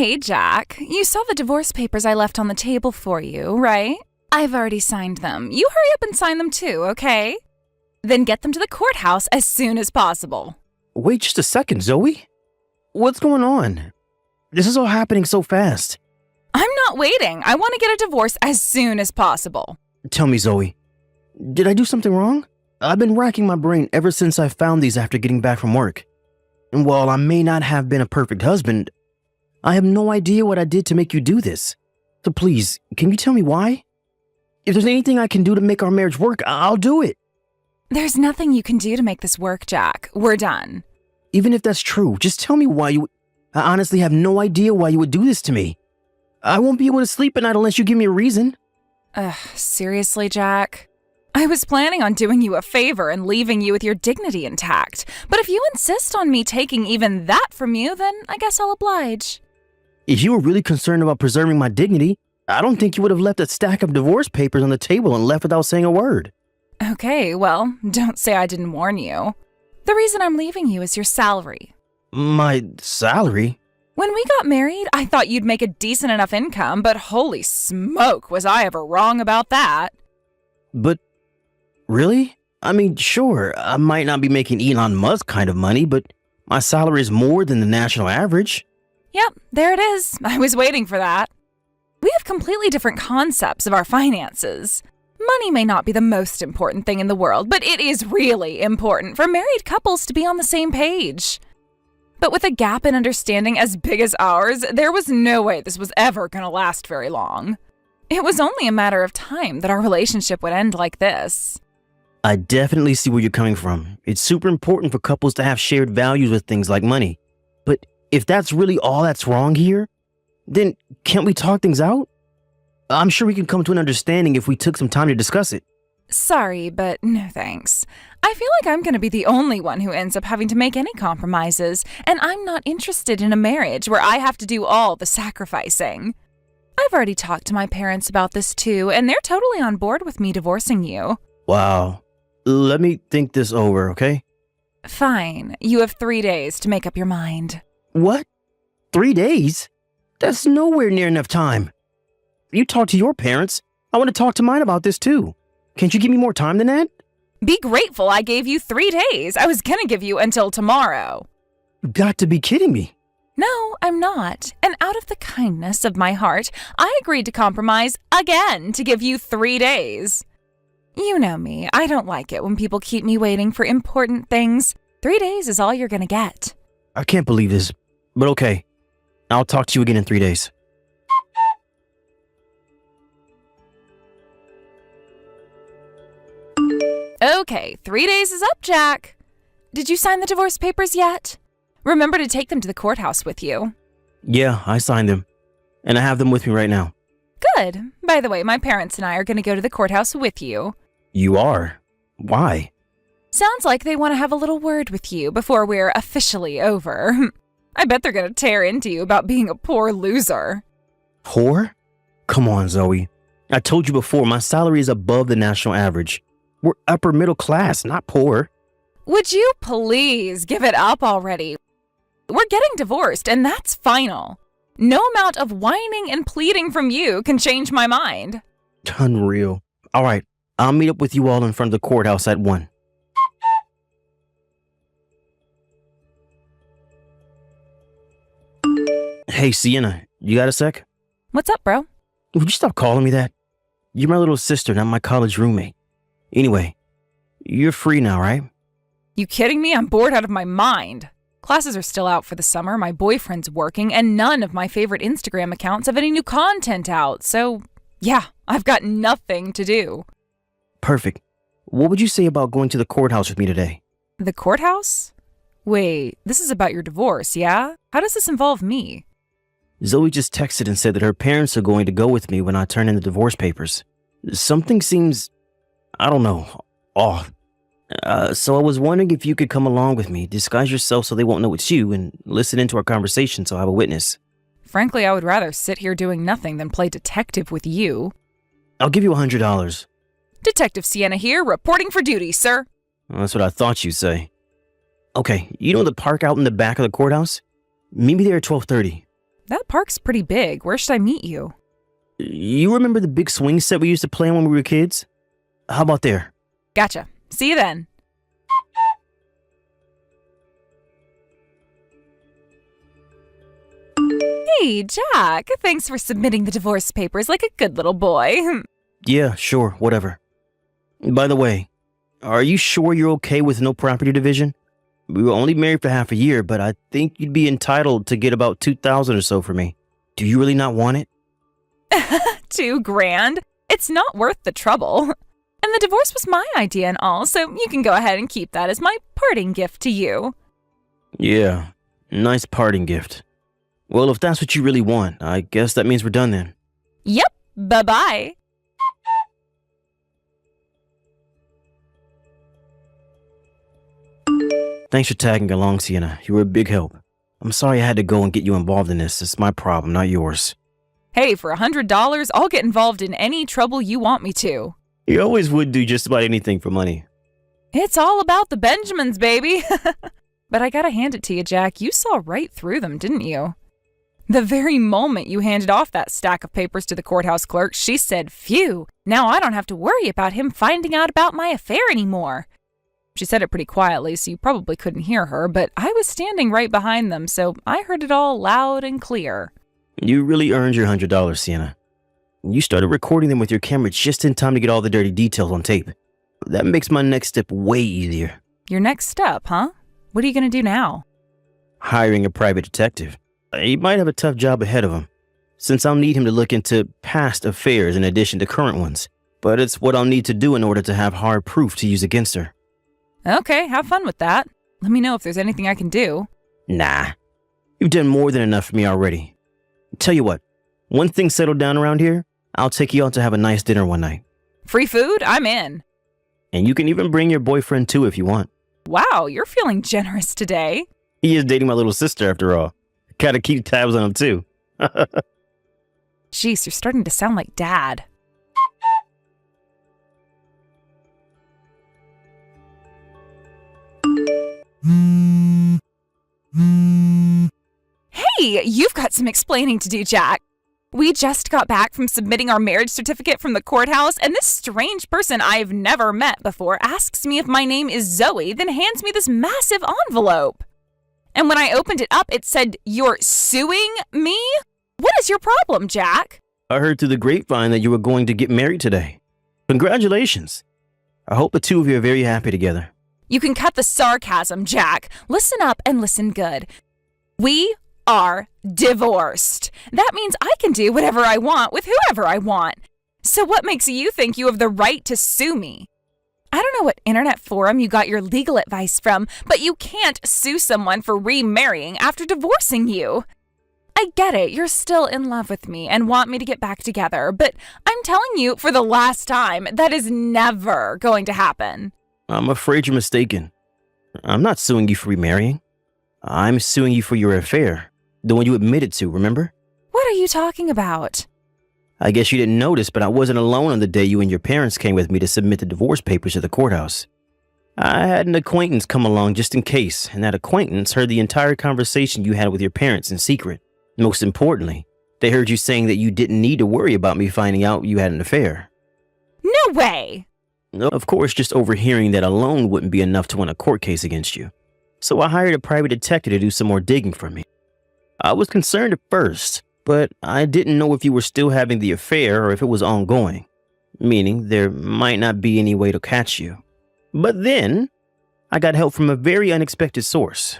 Hey, Jack. You saw the divorce papers I left on the table for you, right? I've already signed them. You hurry up and sign them too, okay? Then get them to the courthouse as soon as possible. Wait just a second, Zoe. What's going on? This is all happening so fast. I'm not waiting. I want to get a divorce as soon as possible. Tell me, Zoe, did I do something wrong? I've been racking my brain ever since I found these after getting back from work. And while I may not have been a perfect husband, I have no idea what I did to make you do this. So please, can you tell me why? If there's anything I can do to make our marriage work, I'll do it. There's nothing you can do to make this work, Jack. We're done. Even if that's true, just tell me why you... I honestly have no idea why you would do this to me. I won't be able to sleep at night unless you give me a reason. Seriously, Jack? I was planning on doing you a favor and leaving you with your dignity intact. But if you insist on me taking even that from you, then I guess I'll oblige. If you were really concerned about preserving my dignity, I don't think you would have left a stack of divorce papers on the table and left without saying a word. Okay, well, don't say I didn't warn you. The reason I'm leaving you is your salary. My salary? When we got married, I thought you'd make a decent enough income, but holy smoke, was I ever wrong about that. But, really? I mean, sure, I might not be making Elon Musk kind of money, but my salary is more than the national average. Yep, there it is. I was waiting for that. We have completely different concepts of our finances. Money may not be the most important thing in the world, but it is really important for married couples to be on the same page. But with a gap in understanding as big as ours, there was no way this was ever going to last very long. It was only a matter of time that our relationship would end like this. I definitely see where you're coming from. It's super important for couples to have shared values with things like money. But if that's really all that's wrong here, then can't we talk things out? I'm sure we can come to an understanding if we took some time to discuss it. Sorry, but no thanks. I feel like I'm going to be the only one who ends up having to make any compromises, and I'm not interested in a marriage where I have to do all the sacrificing. I've already talked to my parents about this too, and they're totally on board with me divorcing you. Wow. Let me think this over, okay? Fine. You have 3 days to make up your mind. What? 3 days? That's nowhere near enough time. You talk to your parents. I want to talk to mine about this too. Can't you give me more time than that? Be grateful I gave you 3 days. I was going to give you until tomorrow. You got to be kidding me. No, I'm not. And out of the kindness of my heart, I agreed to compromise again to give you 3 days. You know me. I don't like it when people keep me waiting for important things. 3 days is all you're going to get. I can't believe this, but okay. I'll talk to you again in 3 days. Okay, 3 days is up, Jack. Did you sign the divorce papers yet? Remember to take them to the courthouse with you. Yeah, I signed them. And I have them with me right now. Good. By the way, my parents and I are going to go to the courthouse with you. You are? Why? Sounds like they want to have a little word with you before we're officially over. I bet they're going to tear into you about being a poor loser. Poor? Come on, Zoe. I told you before, my salary is above the national average. We're upper middle class, not poor. Would you please give it up already? We're getting divorced, and that's final. No amount of whining and pleading from you can change my mind. Unreal. All right, I'll meet up with you all in front of the courthouse at 1. Hey, Sienna, you got a sec? What's up, bro? Would you stop calling me that? You're my little sister, not my college roommate. Anyway, you're free now, right? You kidding me? I'm bored out of my mind. Classes are still out for the summer, my boyfriend's working, and none of my favorite Instagram accounts have any new content out, so yeah, I've got nothing to do. Perfect. What would you say about going to the courthouse with me today? The courthouse? Wait, this is about your divorce, yeah? How does this involve me? Zoe just texted and said that her parents are going to go with me when I turn in the divorce papers. Something seems, I don't know, off. So I was wondering if you could come along with me, disguise yourself so they won't know it's you, and listen into our conversation so I have a witness. Frankly, I would rather sit here doing nothing than play detective with you. I'll give you $100. Detective Sienna here, reporting for duty, sir. Well, that's what I thought you'd say. Okay, you know the park out in the back of the courthouse? Meet me there at 12:30. That park's pretty big. Where should I meet you? You remember the big swing set we used to play on when we were kids? How about there? Gotcha. See you then. Hey, Jack. Thanks for submitting the divorce papers like a good little boy. Yeah, sure, whatever. By the way, are you sure you're okay with no property division? We were only married for half a year, but I think you'd be entitled to get about $2,000 or so for me. Do you really not want it? $2,000? It's not worth the trouble. And the divorce was my idea and all, so you can go ahead and keep that as my parting gift to you. Yeah, nice parting gift. Well, if that's what you really want, I guess that means we're done then. Yep, bye-bye. Thanks for tagging along, Sienna. You were a big help. I'm sorry I had to go and get you involved in this. It's my problem, not yours. Hey, for $100, I'll get involved in any trouble you want me to. You always would do just about anything for money. It's all about the Benjamins, baby. But I gotta hand it to you, Jack. You saw right through them, didn't you? The very moment you handed off that stack of papers to the courthouse clerk, she said, "Phew, now I don't have to worry about him finding out about my affair anymore." She said it pretty quietly, so you probably couldn't hear her, but I was standing right behind them, so I heard it all loud and clear. You really earned your $100, Sienna. You started recording them with your camera just in time to get all the dirty details on tape. That makes my next step way easier. Your next step, huh? What are you gonna do now? Hiring a private detective. He might have a tough job ahead of him, since I'll need him to look into past affairs in addition to current ones. But it's what I'll need to do in order to have hard proof to use against her. Okay, have fun with that. Let me know if there's anything I can do. Nah, you've done more than enough for me already. Tell you what, when things settle down around here, I'll take you out to have a nice dinner one night. Free food? I'm in. And you can even bring your boyfriend too if you want. Wow, you're feeling generous today. He is dating my little sister after all. Gotta keep tabs on him too. Jeez, you're starting to sound like Dad. Hey, you've got some explaining to do, Jack. We just got back from submitting our marriage certificate from the courthouse, and this strange person I've never met before asks me if my name is Zoe, then hands me this massive envelope. And when I opened it up, it said, "You're suing me?" What is your problem, Jack? I heard through the grapevine that you were going to get married today. Congratulations. I hope the two of you are very happy together. You can cut the sarcasm, Jack. Listen up and listen good. We are divorced. That means I can do whatever I want with whoever I want. So what makes you think you have the right to sue me? I don't know what internet forum you got your legal advice from, but you can't sue someone for remarrying after divorcing you. I get it, you're still in love with me and want me to get back together, but I'm telling you for the last time, that is never going to happen. I'm afraid you're mistaken. I'm not suing you for remarrying. I'm suing you for your affair. The one you admitted to, remember? What are you talking about? I guess you didn't notice, but I wasn't alone on the day you and your parents came with me to submit the divorce papers to the courthouse. I had an acquaintance come along just in case, and that acquaintance heard the entire conversation you had with your parents in secret. Most importantly, they heard you saying that you didn't need to worry about me finding out you had an affair. No way! Of course, just overhearing that alone wouldn't be enough to win a court case against you. So I hired a private detective to do some more digging for me. I was concerned at first, but I didn't know if you were still having the affair or if it was ongoing, meaning there might not be any way to catch you. But then, I got help from a very unexpected source.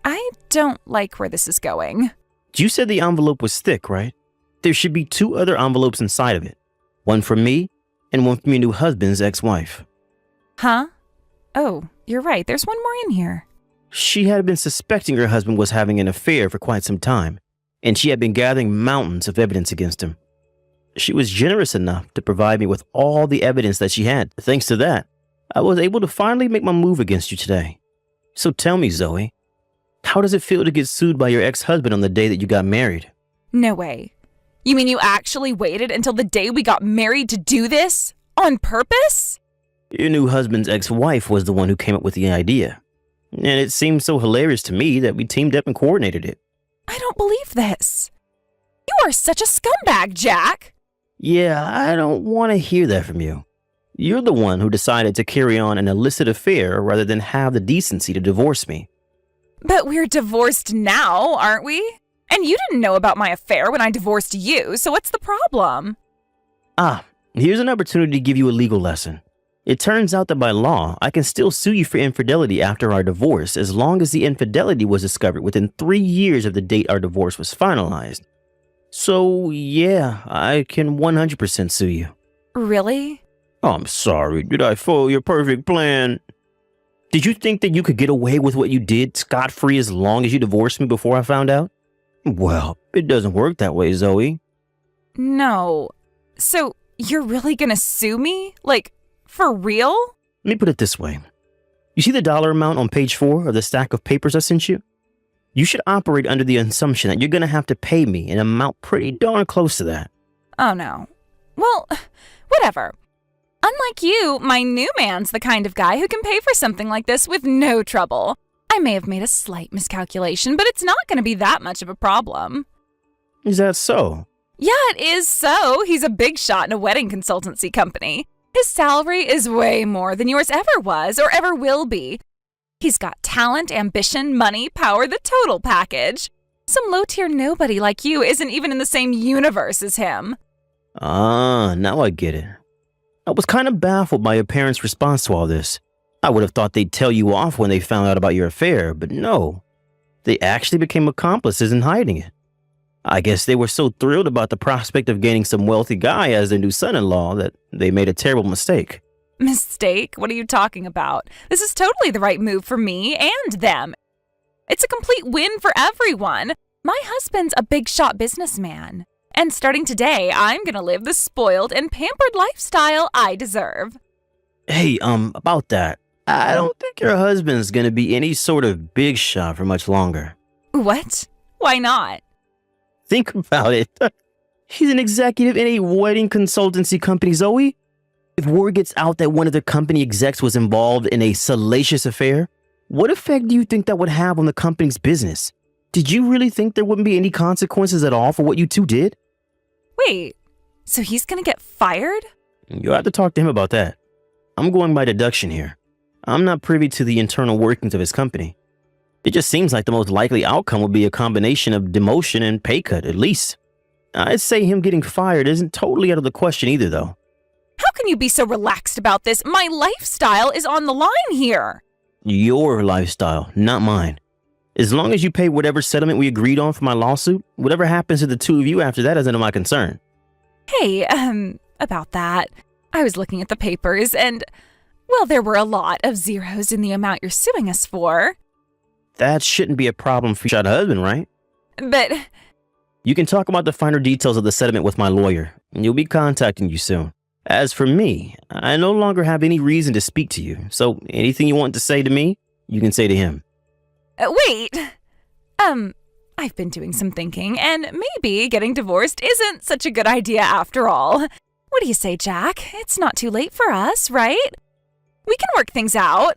I don't like where this is going. You said the envelope was thick, right? There should be 2 other envelopes inside of it. One from me and one from your new husband's ex-wife. Huh? Oh, you're right. There's one more in here. She had been suspecting her husband was having an affair for quite some time, and she had been gathering mountains of evidence against him. She was generous enough to provide me with all the evidence that she had. Thanks to that, I was able to finally make my move against you today. So tell me, Zoe, how does it feel to get sued by your ex-husband on the day that you got married? No way. You mean you actually waited until the day we got married to do this? On purpose? Your new husband's ex-wife was the one who came up with the idea. And it seemed so hilarious to me that we teamed up and coordinated it. I don't believe this. are such a scumbag, Jack. Yeah, I don't want to hear that from you. You're the one who decided to carry on an illicit affair rather than have the decency to divorce me. But we're divorced now, aren't we? And you didn't know about my affair when I divorced you, so what's the problem? Here's an opportunity to give you a legal lesson. It turns out that by law, I can still sue you for infidelity after our divorce as long as the infidelity was discovered within 3 years of the date our divorce was finalized. So, yeah, I can 100% sue you. Really? I'm sorry, did I foil your perfect plan? Did you think that you could get away with what you did scot-free as long as you divorced me before I found out? Well, it doesn't work that way, Zoe. No. So, you're really gonna sue me? Like, for real? Let me put it this way. You see the dollar amount on page 4 of the stack of papers I sent you? You should operate under the assumption that you're going to have to pay me an amount pretty darn close to that. Oh no. Well, whatever. Unlike you, my new man's the kind of guy who can pay for something like this with no trouble. I may have made a slight miscalculation, but it's not going to be that much of a problem. Is that so? Yeah, it is so. He's a big shot in a wedding consultancy company. His salary is way more than yours ever was or ever will be. He's got talent, ambition, money, power, the total package. Some low-tier nobody like you isn't even in the same universe as him. Now I get it. I was kind of baffled by your parents' response to all this. I would have thought they'd tell you off when they found out about your affair, but no. They actually became accomplices in hiding it. I guess they were so thrilled about the prospect of gaining some wealthy guy as their new son-in-law that they made a terrible mistake. Mistake? What are you talking about? This is totally the right move for me and them. It's a complete win for everyone. My husband's a big shot businessman. And starting today, I'm gonna live the spoiled and pampered lifestyle I deserve. Hey, about that. I don't think your husband's gonna be any sort of big shot for much longer. What? Why not? Think about it. He's an executive in a wedding consultancy company, Zoe. If word gets out that one of the company execs was involved in a salacious affair, what effect do you think that would have on the company's business? Did you really think there wouldn't be any consequences at all for what you two did? Wait, so he's gonna get fired? You'll have to talk to him about that. I'm going by deduction here. I'm not privy to the internal workings of his company. It just seems like the most likely outcome would be a combination of demotion and pay cut, at least. I'd say him getting fired isn't totally out of the question either, though. How can you be so relaxed about this? My lifestyle is on the line here. Your lifestyle, not mine. As long as you pay whatever settlement we agreed on for my lawsuit, whatever happens to the two of you after that is none of my concern. Hey, about that. I was looking at the papers and, well, there were a lot of zeros in the amount you're suing us for. That shouldn't be a problem for your husband, right? But you can talk about the finer details of the settlement with my lawyer, and he'll be contacting you soon. As for me, I no longer have any reason to speak to you, so anything you want to say to me, you can say to him. Wait. I've been doing some thinking, and maybe getting divorced isn't such a good idea after all. What do you say, Jack? It's not too late for us, right? We can work things out.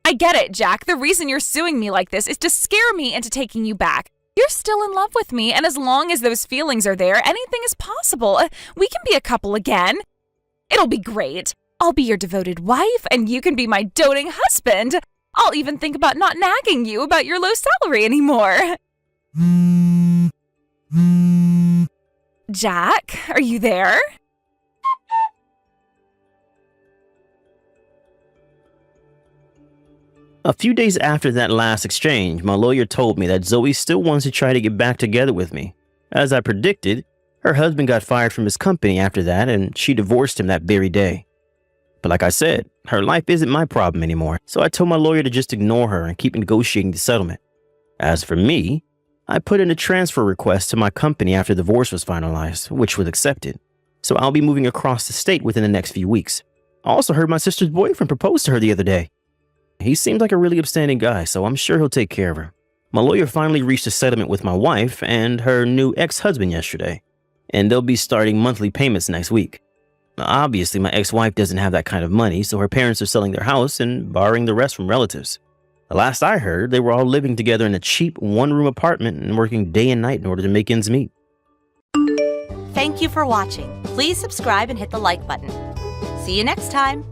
I get it, Jack. The reason you're suing me like this is to scare me into taking you back. You're still in love with me, and as long as those feelings are there, anything is possible. We can be a couple again. It'll be great. I'll be your devoted wife, and you can be my doting husband. I'll even think about not nagging you about your low salary anymore. Jack, are you there? A few days after that last exchange, my lawyer told me that Zoe still wants to try to get back together with me. As I predicted, her husband got fired from his company after that, and she divorced him that very day. But like I said, her life isn't my problem anymore, so I told my lawyer to just ignore her and keep negotiating the settlement. As for me, I put in a transfer request to my company after the divorce was finalized, which was accepted. So I'll be moving across the state within the next few weeks. I also heard my sister's boyfriend propose to her the other day. He seems like a really upstanding guy, so I'm sure he'll take care of her. My lawyer finally reached a settlement with my wife and her new ex-husband yesterday, and they'll be starting monthly payments next week. Obviously, my ex-wife doesn't have that kind of money, so her parents are selling their house and borrowing the rest from relatives. Last I heard, they were all living together in a cheap one-room apartment and working day and night in order to make ends meet. Thank you for watching. Please subscribe and hit the like button. See you next time.